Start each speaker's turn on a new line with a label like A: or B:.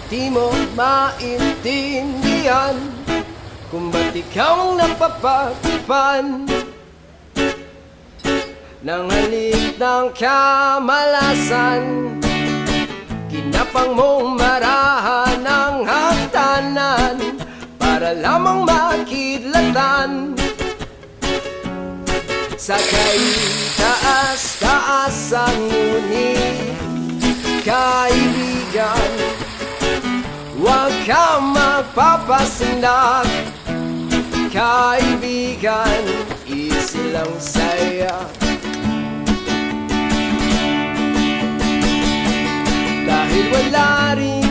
A: di mo maintindihan kung ba't ikaw ang napapagtipan ng halik ng kamalasan. Kinapang mong marahan ng hagdanan para lamang makidlatan sa kaitaas-taasan. Ngunit kaibigan, huwag ka magpapasindak. Kaibigan, easy lang saya. Dahil wala rin